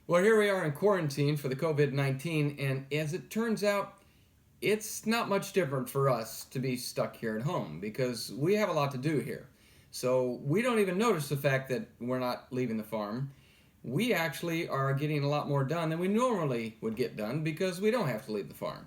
Well, here we are in quarantine for the COVID-19, and as it turns out, it's not much different for us to be stuck here at home because we have a lot to do here. So we don't even notice the fact that we're not leaving the farm. We actually are getting a lot more done than we normally would get done because we don't have to leave the farm.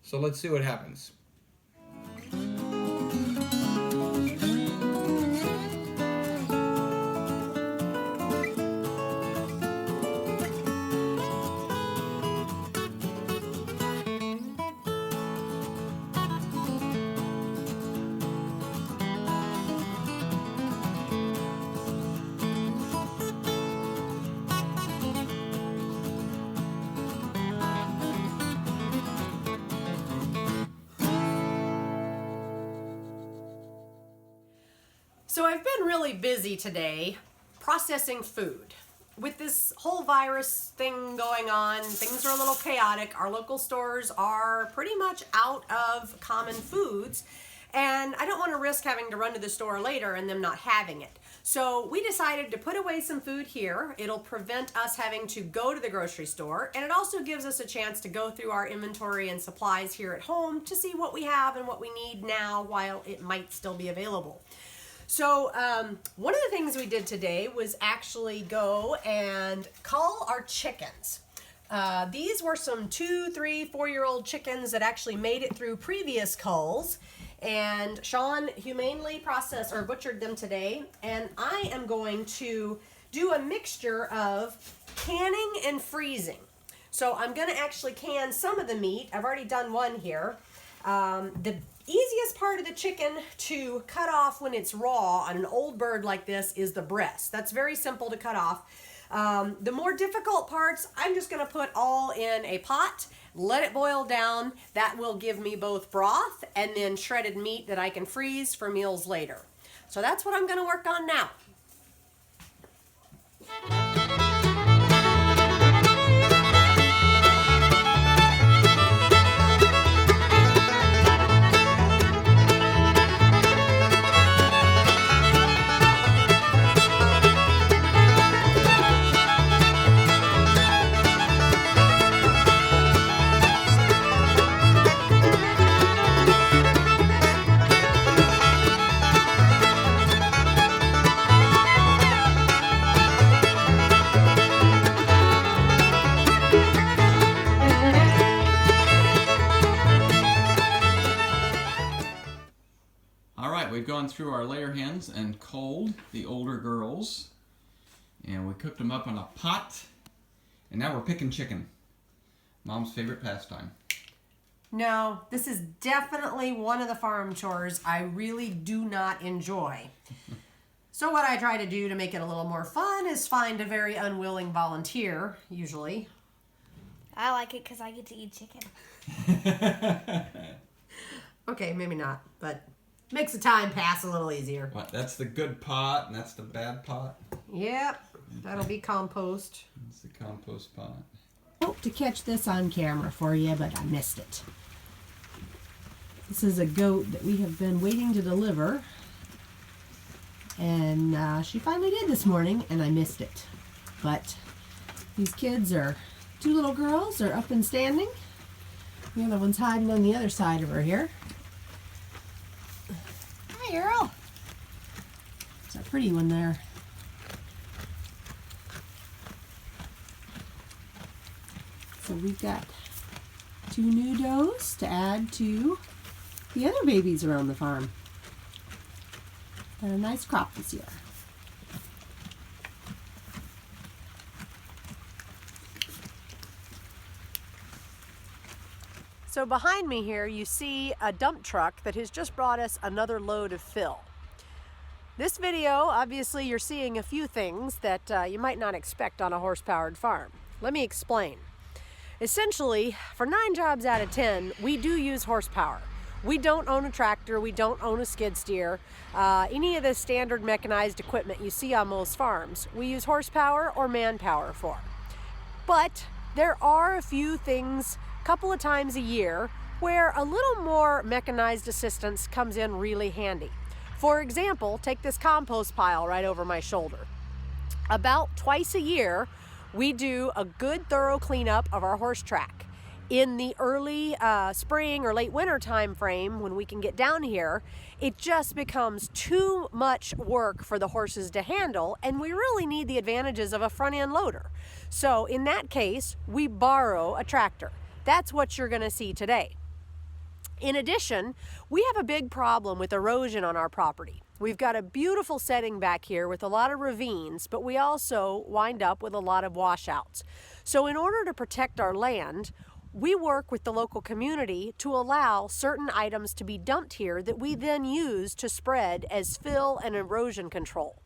So let's see what happens. So I've been really busy today processing food. With this whole virus thing going on, things are a little chaotic. Our local stores are pretty much out of common foods, and I don't want to risk having to run to the store later and them not having it. So we decided to put away some food here. It'll prevent us having to go to the grocery store, and it also gives us a chance to go through our inventory and supplies here at home to see what we have and what we need now while it might still be available. So one of the things we did today was actually go and cull our chickens. These were some 2, 3, 4-year-old chickens that actually made it through previous culls, and Sean humanely processed or butchered them today, and I am going to do a mixture of canning and freezing. So I'm going to actually can some of the meat. I've already done one here. The easiest part of the chicken to cut off when it's raw on an old bird like this is the breast. That's very simple to cut off. The more difficult parts, I'm just going to put all in a pot, let it boil down. That will give me both broth and then shredded meat that I can freeze for meals later. So that's what I'm going to work on now. We've gone through our layer hens and culled the older girls, and we cooked them up in a pot, and now we're picking chicken. Mom's favorite pastime. No, this is definitely one of the farm chores I really do not enjoy. So what I try to do to make it a little more fun is find a very unwilling volunteer, usually. I like it because I get to eat chicken. Okay, maybe not, but makes the time pass a little easier. What? That's the good pot, and that's the bad pot? Yep, that'll be compost. That's the compost pot. Hope to catch this on camera for you, but I missed it. This is a goat that we have been waiting to deliver, and she finally did this morning, and I missed it. But these kids are 2 little girls, are up and standing. The other one's hiding on the other side of her here. Hi, girl. It's a pretty one there. So we've got 2 new does to add to the other babies around the farm. Got a nice crop this year. So behind me here you see a dump truck that has just brought us another load of fill. This video, obviously you're seeing a few things that you might not expect on a horse-powered farm. Let me explain. Essentially, for 9 jobs out of 10, we do use horsepower. We don't own a tractor, we don't own a skid steer. Any of the standard mechanized equipment you see on most farms, we use horsepower or manpower for. But there are a few things a couple of times a year where a little more mechanized assistance comes in really handy. For example, take this compost pile right over my shoulder. About twice a year, we do a good thorough cleanup of our horse track. In the early spring or late winter time frame, when we can get down here, it just becomes too much work for the horses to handle, and we really need the advantages of a front end loader. So in that case, we borrow a tractor. That's what you're going to see today. In addition, we have a big problem with erosion on our property. We've got a beautiful setting back here with a lot of ravines, but we also wind up with a lot of washouts. So in order to protect our land, we work with the local community to allow certain items to be dumped here that we then use to spread as fill and erosion control.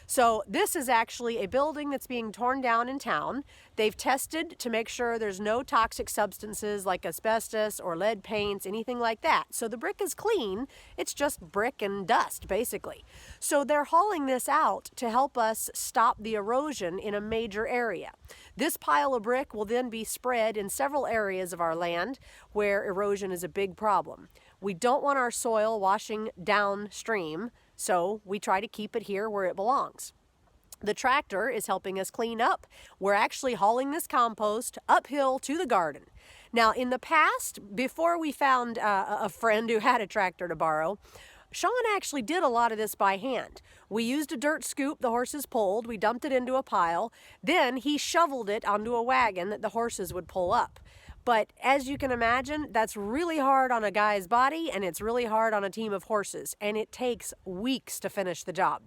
So this is actually a building that's being torn down in town. They've tested to make sure there's no toxic substances like asbestos or lead paints, anything like that. So the brick is clean, it's just brick and dust basically. So they're hauling this out to help us stop the erosion in a major area. This pile of brick will then be spread in several areas of our land where erosion is a big problem. We don't want our soil washing downstream, so we try to keep it here where it belongs. The tractor is helping us clean up. We're actually hauling this compost uphill to the garden. Now, in the past, before we found a friend who had a tractor to borrow, Sean actually did a lot of this by hand. We used a dirt scoop the horses pulled, we dumped it into a pile, then he shoveled it onto a wagon that the horses would pull up. But as you can imagine, that's really hard on a guy's body, and it's really hard on a team of horses, and it takes weeks to finish the job.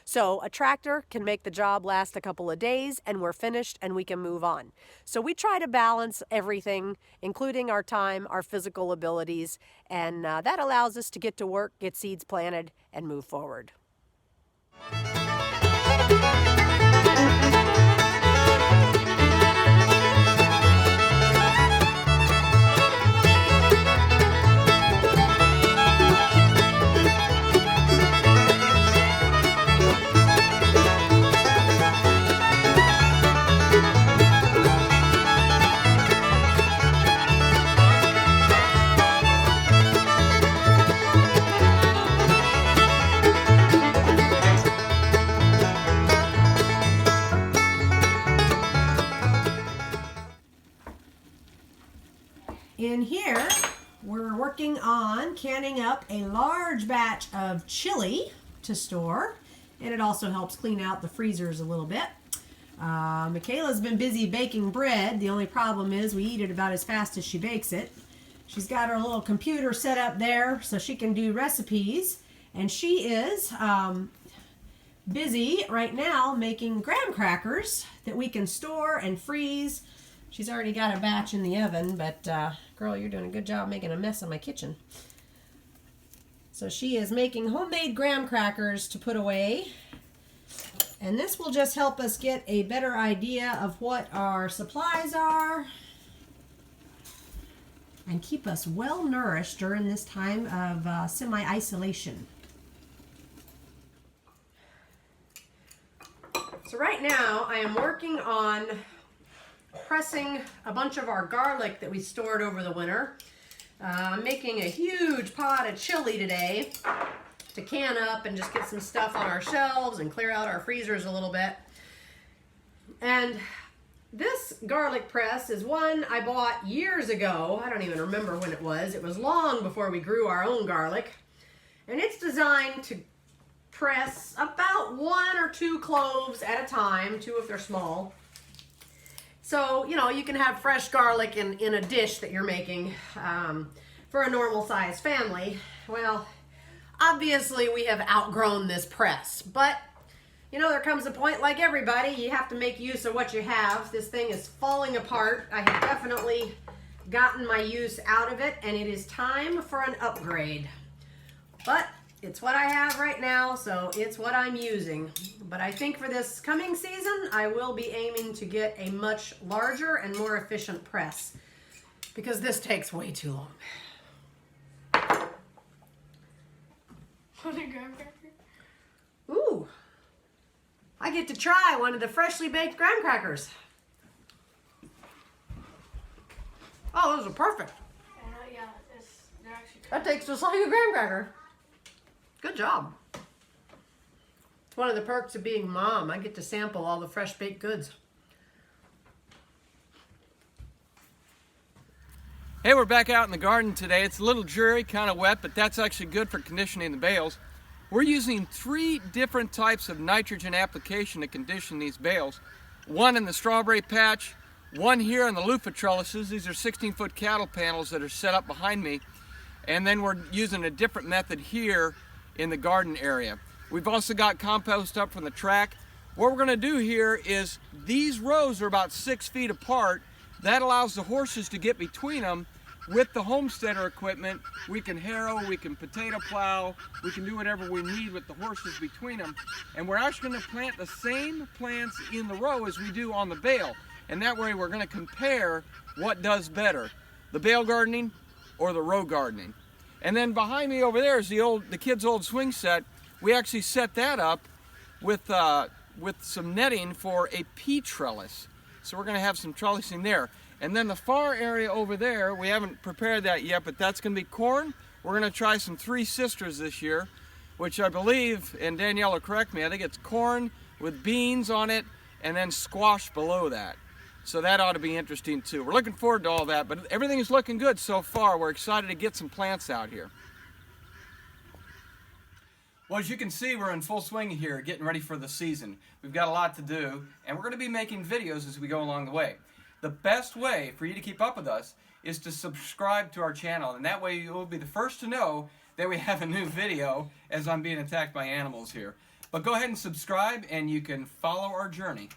So a tractor can make the job last a couple of days, and we're finished and we can move on. So we try to balance everything, including our time, our physical abilities, and that allows us to get to work, get seeds planted, and move forward. In here, we're working on canning up a large batch of chili to store, and it also helps clean out the freezers a little bit. Michaela's been busy baking bread. The only problem is we eat it about as fast as she bakes it. She's got her little computer set up there so she can do recipes, and she is busy right now making graham crackers that we can store and freeze. She's already got a batch in the oven, but girl, you're doing a good job making a mess in my kitchen. So she is making homemade graham crackers to put away. And this will just help us get a better idea of what our supplies are and keep us well nourished during this time of semi-isolation. So right now I am working on pressing a bunch of our garlic that we stored over the winter. I'm making a huge pot of chili today to can up and just get some stuff on our shelves and clear out our freezers a little bit. And this garlic press is one I bought years ago. I don't even remember when it was. It was long before we grew our own garlic. And it's designed to press about 1 or 2 cloves at a time, 2 if they're small. So, you know, you can have fresh garlic in a dish that you're making for a normal size family. Well, obviously we have outgrown this press, but you know, there comes a point, like everybody, you have to make use of what you have. This thing is falling apart. I have definitely gotten my use out of it, and it is time for an upgrade. But it's what I have right now, so it's what I'm using. But I think for this coming season, I will be aiming to get a much larger and more efficient press, because this takes way too long. Ooh, I get to try one of the freshly baked graham crackers. Oh, those are perfect. Yeah, they're actually That tastes just like a graham cracker. Good job. It's one of the perks of being mom. I get to sample all the fresh baked goods. Hey, we're back out in the garden today. It's a little dreary, kind of wet, but that's actually good for conditioning the bales. We're using 3 different types of nitrogen application to condition these bales. One in the strawberry patch, one here in the loofah trellises. These are 16-foot cattle panels that are set up behind me. And then we're using a different method here in the garden area. We've also got compost up from the track. What we're gonna do here is these rows are about 6 feet apart. That allows the horses to get between them. With the homesteader equipment, we can harrow, we can potato plow, we can do whatever we need with the horses between them. And we're actually going to plant the same plants in the row as we do on the bale. And that way we're going to compare what does better, the bale gardening or the row gardening. And then behind me over there is the kids' old swing set. We actually set that up with some netting for a pea trellis. So we're going to have some trellising there. And then the far area over there, we haven't prepared that yet, but that's going to be corn. We're going to try some Three Sisters this year, which I believe, and Danielle will correct me, I think it's corn with beans on it and then squash below that. So that ought to be interesting too. We're looking forward to all that, but everything is looking good so far. We're excited to get some plants out here. Well, as you can see, we're in full swing here, getting ready for the season. We've got a lot to do, and we're going to be making videos as we go along the way. The best way for you to keep up with us is to subscribe to our channel, and that way you'll be the first to know that we have a new video as I'm being attacked by animals here. But go ahead and subscribe, and you can follow our journey.